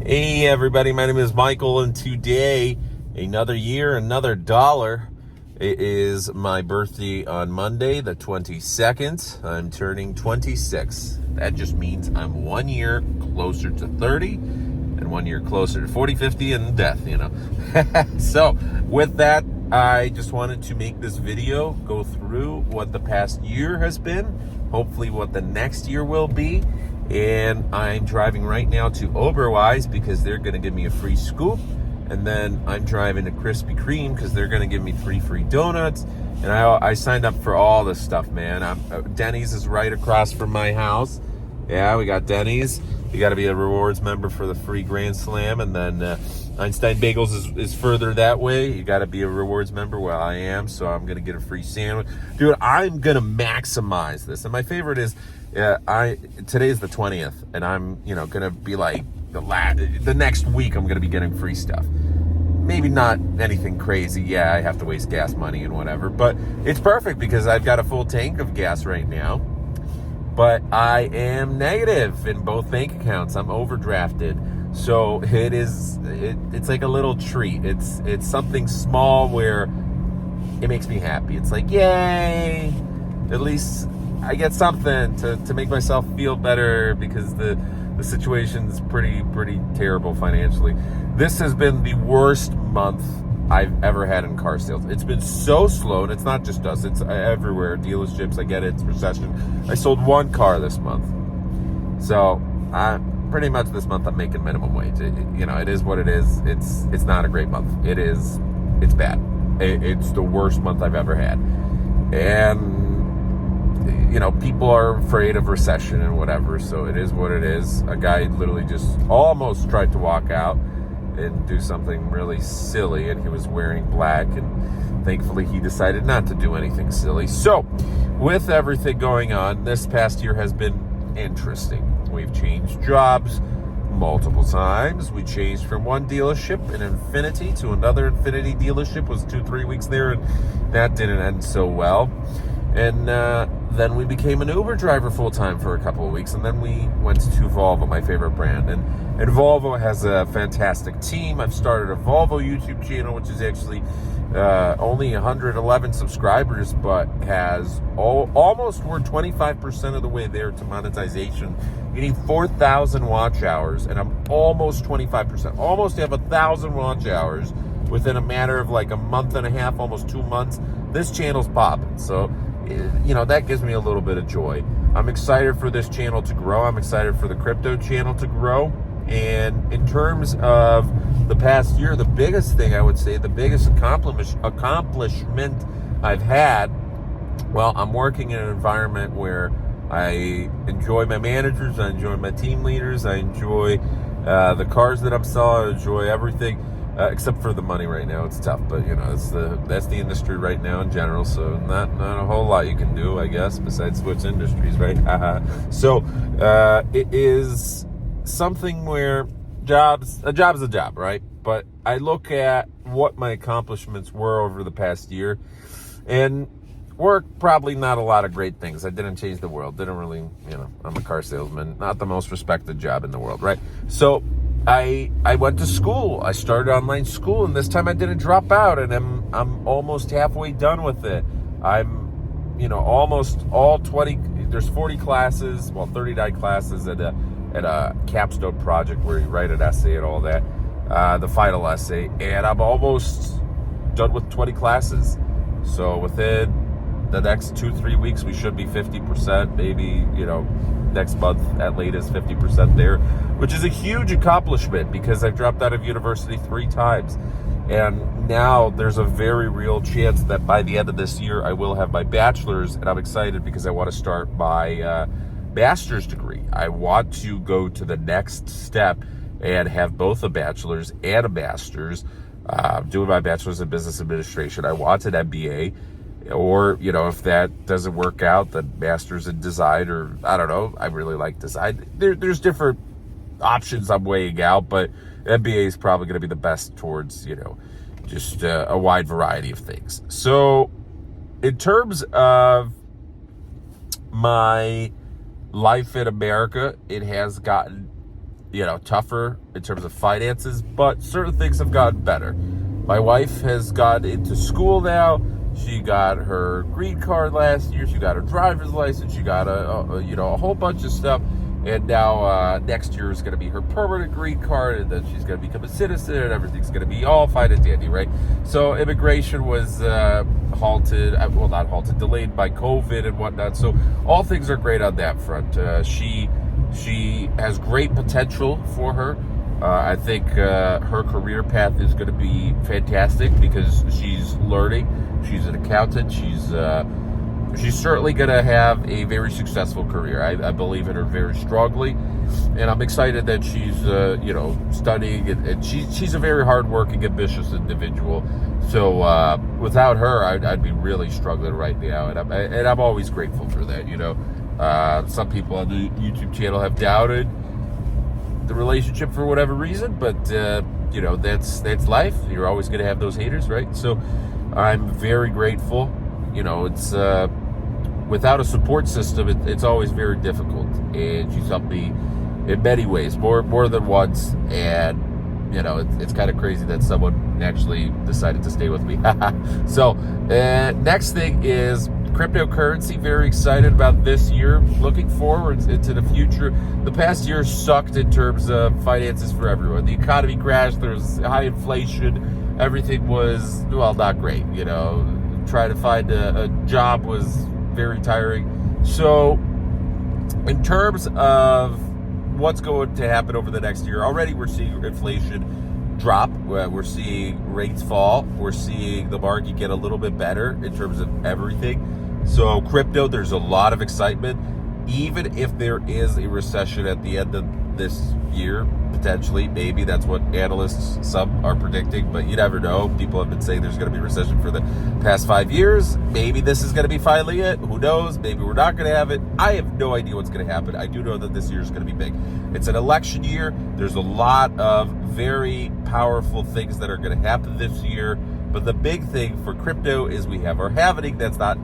Hey everybody, my name is Michael, and today, another year, another dollar. It is my birthday on Monday, the 22nd. I'm turning 26. That just means I'm 1 year closer to 30 and 1 year closer to 40, 50, and death, So, with that, I just wanted to make this video, go through what the past year has been, hopefully what the next year will be. And I'm driving right now to Oberweis because they're going to give me a free scoop. And then I'm driving to Krispy Kreme because they're going to give me 3 free donuts. And I signed up for all this stuff, man. Denny's is right across from my house. Yeah, we got Denny's. You got to be a rewards member for the free Grand Slam. And then Einstein Bagels is further that way. You got to be a rewards member. Well, I am, so I'm going to get a free sandwich. Dude, I'm going to maximize this. And my favorite is, today's the 20th, and I'm, gonna be like the next week I'm gonna be getting free stuff. Maybe not anything crazy. Yeah, I have to waste gas money and whatever, but it's perfect because I've got a full tank of gas right now. But I am negative in both bank accounts. I'm overdrafted, so it's like a little treat. It's something small where it makes me happy. It's like, yay! At least I get something to make myself feel better because the situation's pretty terrible financially. This has been the worst month I've ever had in car sales. It's been so slow, and it's not just us, it's everywhere. Dealerships, I get it, it's recession. I sold 1 car this month. So pretty much this month I'm making minimum wage. It is what it is. It's not a great month. It's bad. It's the worst month I've ever had. And people are afraid of recession and whatever, so it is what it is. A guy literally just almost tried to walk out and do something really silly, and he was wearing black, and thankfully he decided not to do anything silly. So, with everything going on, this past year has been interesting. We've changed jobs multiple times. We changed from one dealership in Infinity to another Infinity dealership. Was 2-3 weeks there, and that didn't end so well. And then we became an Uber driver full-time for a couple of weeks, and then we went to Volvo, my favorite brand. And Volvo has a fantastic team. I've started a Volvo YouTube channel, which is actually only 111 subscribers, but has almost, we're 25% of the way there to monetization, getting 4,000 watch hours, and I'm almost 25%. Almost have 1,000 watch hours within a matter of like a month and a half, almost 2 months. This channel's popping, so that gives me a little bit of joy. I'm excited for this channel to grow. I'm excited for the crypto channel to grow. And in terms of the past year, the biggest thing I would say, the biggest accomplishment I've had, well, I'm working in an environment where I enjoy my managers, I enjoy my team leaders, I enjoy the cars that I'm selling, I enjoy everything. Except for the money right now, it's tough. But that's the industry right now in general. So not a whole lot you can do, I guess, besides switch industries, right? So it is something where a job is a job, right? But I look at what my accomplishments were over the past year, and work, probably not a lot of great things. I didn't change the world. Didn't really, I'm a car salesman, not the most respected job in the world, right? So I went to school. I started online school, and this time I didn't drop out, and I'm almost halfway done with it. I'm, almost all 20. There's 40 classes, 39 classes at a capstone project where you write an essay and all that, the final essay, and I'm almost done with 20 classes. So within the next 2-3 weeks, we should be 50%, maybe, next month at latest 50% there, which is a huge accomplishment because I've dropped out of university 3 times. And now there's a very real chance that by the end of this year, I will have my bachelor's, and I'm excited because I want to start my master's degree. I want to go to the next step and have both a bachelor's and a master's, doing my bachelor's in business administration. I want an MBA. Or, if that doesn't work out, the master's in design, or I don't know, I really like design. There's different options I'm weighing out, but MBA is probably going to be the best towards, just a wide variety of things. So in terms of my life in America, it has gotten tougher in terms of finances, but certain things have gotten better. My wife has got into school now. She got her green card last year. She got her driver's license. She got a whole bunch of stuff. And now next year is going to be her permanent green card, and then she's going to become a citizen, and everything's going to be all fine and dandy, right? So immigration was delayed by COVID and whatnot. So all things are great on that front. She has great potential for her. I think her career path is going to be fantastic because she's learning. She's an accountant. She's certainly going to have a very successful career. I believe in her very strongly, and I'm excited that she's studying, and she's a very hardworking, ambitious individual. So without her, I'd be really struggling right now, and I'm always grateful for that. Some people on the YouTube channel have doubted the relationship for whatever reason, but that's life. You're always going to have those haters, right? So I'm very grateful. It's without a support system, it's always very difficult, and she's helped me in many ways, more than once. And it's kind of crazy that someone actually decided to stay with me. So next thing is cryptocurrency. Very excited about this year. Looking forward into the future. The past year sucked in terms of finances for everyone. The economy crashed. There was high inflation. Everything was, not great. Trying to find a job was very tiring. So in terms of what's going to happen over the next year, already we're seeing inflation drop. We're seeing rates fall. We're seeing the market get a little bit better in terms of everything. So crypto, there's a lot of excitement. Even if there is a recession at the end of this year, potentially, maybe that's what analysts, some are predicting, but you never know. People have been saying there's going to be a recession for the past 5 years. Maybe this is going to be finally it. Who knows? Maybe we're not going to have it. I have no idea what's going to happen. I do know that this year is going to be big. It's an election year. There's a lot of very powerful things that are going to happen this year. But the big thing for crypto is we have our halvening that's not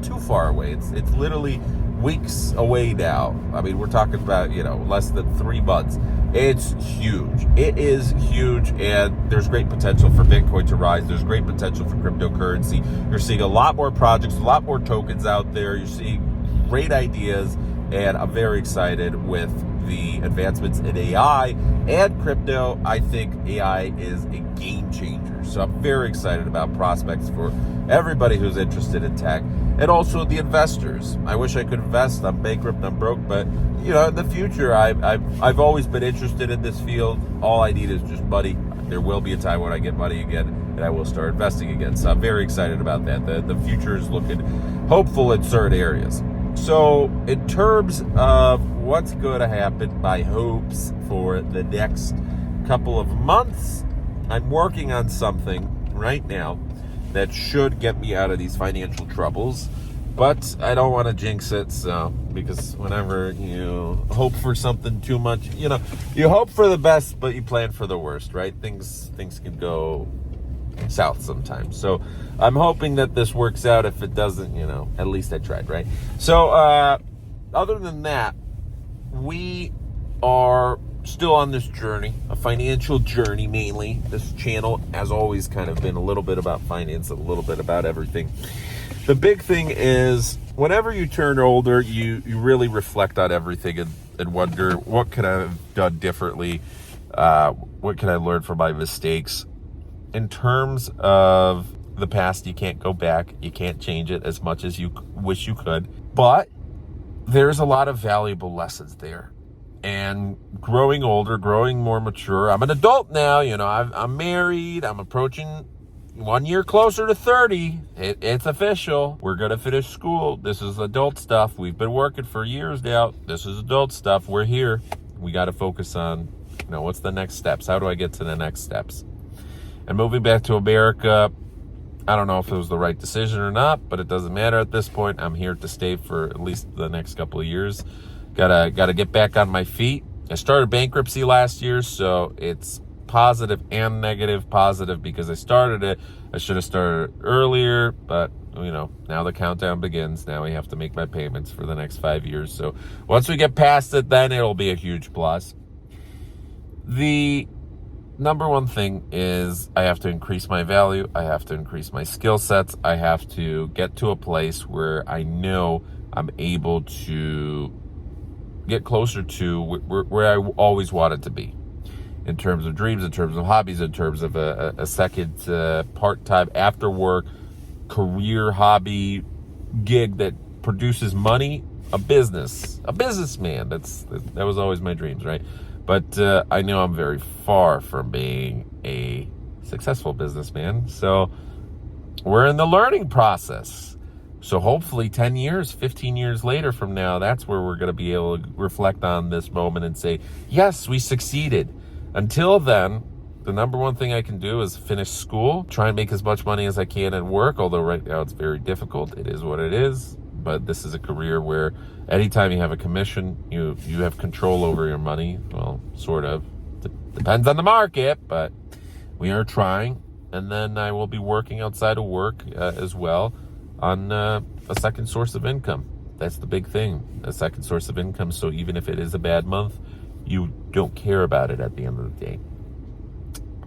too far away. It's literally weeks away now. I mean, we're talking about, less than 3 months. It's huge. It is huge, and there's great potential for Bitcoin to rise. There's great potential for cryptocurrency. You're seeing a lot more projects, a lot more tokens out there. You're seeing great ideas, and I'm very excited with the advancements in AI and crypto. I think AI is a game changer. So I'm very excited about prospects for everybody who's interested in tech, and also the investors. I wish I could invest. I'm bankrupt, I'm broke, but in the future, I've always been interested in this field. All I need is just money. There will be a time when I get money again, and I will start investing again. So I'm very excited about that. The future is looking hopeful in certain areas. So in terms of what's going to happen, my hopes for the next couple of months, I'm working on something right now that should get me out of these financial troubles, but I don't want to jinx it. So, because whenever you hope for something too much, you hope for the best, but you plan for the worst, right? Things can go south sometimes. So I'm hoping that this works out. If it doesn't, at least I tried, right? So other than that, we are still on this journey, a financial journey mainly. This channel has always kind of been a little bit about finance, a little bit about everything. The big thing is whenever you turn older, you really reflect on everything and wonder, what could I have done differently? What can I learn from my mistakes? In terms of the past, you can't go back. You can't change it as much as you wish you could. But there's a lot of valuable lessons there. And growing older, growing more mature. I'm an adult now. I'm married. I'm approaching 1 year closer to 30. It's official. We're going to finish school. This is adult stuff. We've been working for years now. This is adult stuff. We're here. We got to focus on, what's the next steps? How do I get to the next steps? And moving back to America, I don't know if it was the right decision or not, but it doesn't matter at this point. I'm here to stay for at least the next couple of years. Gotta get back on my feet. I started bankruptcy last year, so it's positive and negative. Positive because I started it. I should have started earlier, but now the countdown begins. Now we have to make my payments for the next 5 years. So once we get past it, then it'll be a huge plus. The number one thing is I have to increase my value. I have to increase my skill sets. I have to get to a place where I know I'm able to get closer to where I always wanted to be, in terms of dreams, in terms of hobbies, in terms of a second part-time after work career hobby gig that produces money, a businessman. That was always my dreams, right? But I know I'm very far from being a successful businessman. So we're in the learning process. So hopefully 10 years, 15 years later from now, that's where we're going to be able to reflect on this moment and say, yes, we succeeded. Until then, the number one thing I can do is finish school, try and make as much money as I can at work, although right now it's very difficult. It is what it is. But this is a career where anytime you have a commission, you have control over your money. Well, sort of. Depends on the market, but we are trying. And then I will be working outside of work as well on a second source of income. That's the big thing, a second source of income. So even if it is a bad month, you don't care about it at the end of the day.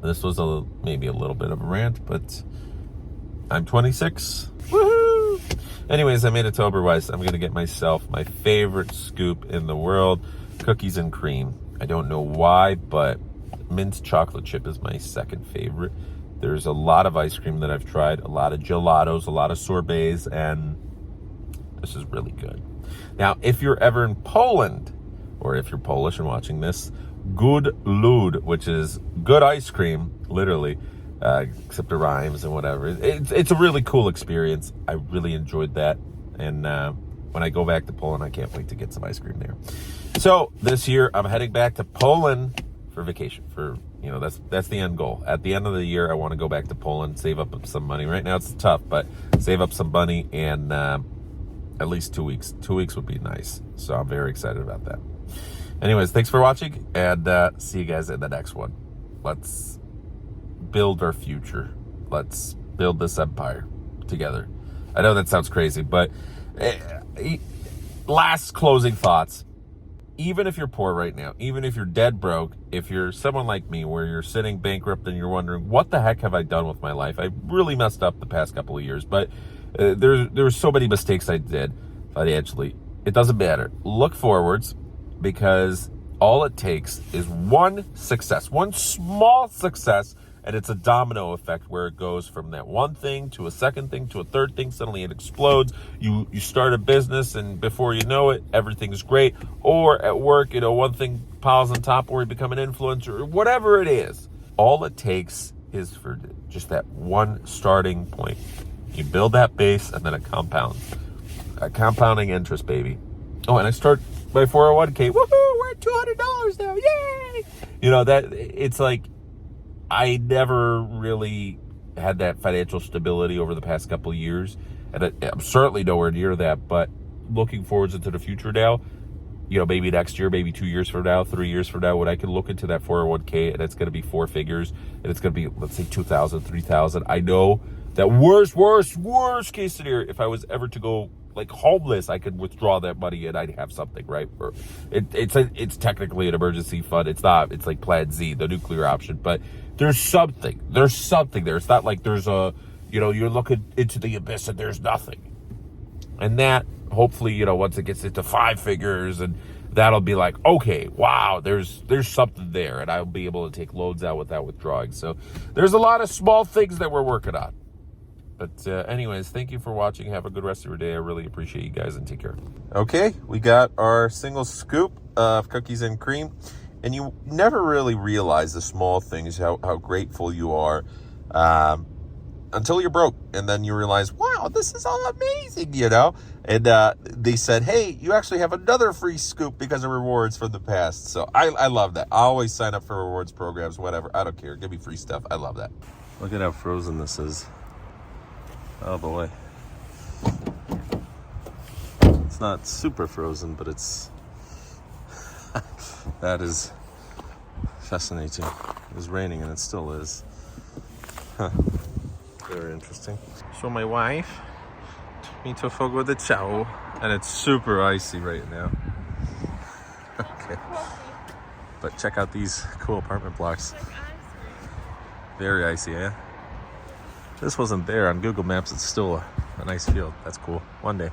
This was maybe a little bit of a rant, but I'm 26. Woohoo! Anyways, I made it to Oberweis. I'm going to get myself my favorite scoop in the world, cookies and cream. I don't know why, but mint chocolate chip is my second favorite. There's a lot of ice cream that I've tried, a lot of gelatos, a lot of sorbets, and this is really good. Now, if you're ever in Poland, or if you're Polish and watching this, good lud, which is good ice cream, literally, except it rhymes and whatever. It's a really cool experience. I really enjoyed that. And when I go back to Poland, I can't wait to get some ice cream there. So this year, I'm heading back to Poland for vacation. That's the end goal. At the end of the year, I want to go back to Poland, save up some money. Right now, it's tough, but save up some money and at least 2 weeks. 2 weeks would be nice. So I'm very excited about that. Anyways, thanks for watching, and see you guys in the next one. Let's build our future. Let's build this empire together. I know that sounds crazy, but last closing thoughts. Even if you're poor right now, even if you're dead broke, if you're someone like me where you're sitting bankrupt and you're wondering, what the heck have I done with my life? I really messed up the past couple of years, but there's so many mistakes I did financially. It doesn't matter. Look forwards, because all it takes is one success, one small success, and it's a domino effect where it goes from that one thing to a second thing to a third thing. Suddenly it explodes. You start a business, and before you know it, everything's great. Or at work, one thing piles on top, or you become an influencer, or whatever it is. All it takes is for just that one starting point. You build that base, and then it compounds. A compounding interest, baby. Oh, and I start my 401k. Woohoo! We're at $200 now. Yay! That it's like, I never really had that financial stability over the past couple of years, and I'm certainly nowhere near that. But looking forwards into the future now, maybe next year, maybe 2 years from now, 3 years from now, when I can look into that 401k and it's going to be four figures, and it's going to be, let's say, 2,000, 3,000. I know that worst case scenario, if I was ever to go like homeless, I could withdraw that money and I'd have something, right? Or it's technically an emergency fund. It's not. It's like Plan Z, the nuclear option. But there's something. There's something there. It's not like there's you're looking into the abyss and there's nothing. And that, hopefully, once it gets into 5 figures, and that'll be like, okay, wow, there's something there, and I'll be able to take loans out without withdrawing. So there's a lot of small things that we're working on. But anyways, thank you for watching. Have a good rest of your day. I really appreciate you guys, and take care. Okay, we got our single scoop of cookies and cream. And you never really realize the small things, how grateful you are, until you're broke. And then you realize, wow, this is all amazing, And they said, hey, you actually have another free scoop because of rewards from the past. So I love that. I always sign up for rewards programs, whatever. I don't care. Give me free stuff. I love that. Look at how frozen this is. Oh boy. It's not super frozen, but it's that is fascinating. It was raining and it still is. Huh. Very interesting. So my wife took me to Fogo de Chao, and it's super icy right now. Okay. But check out these cool apartment blocks. Very icy, yeah? This wasn't there on Google Maps. It's still a nice field. That's cool. One day.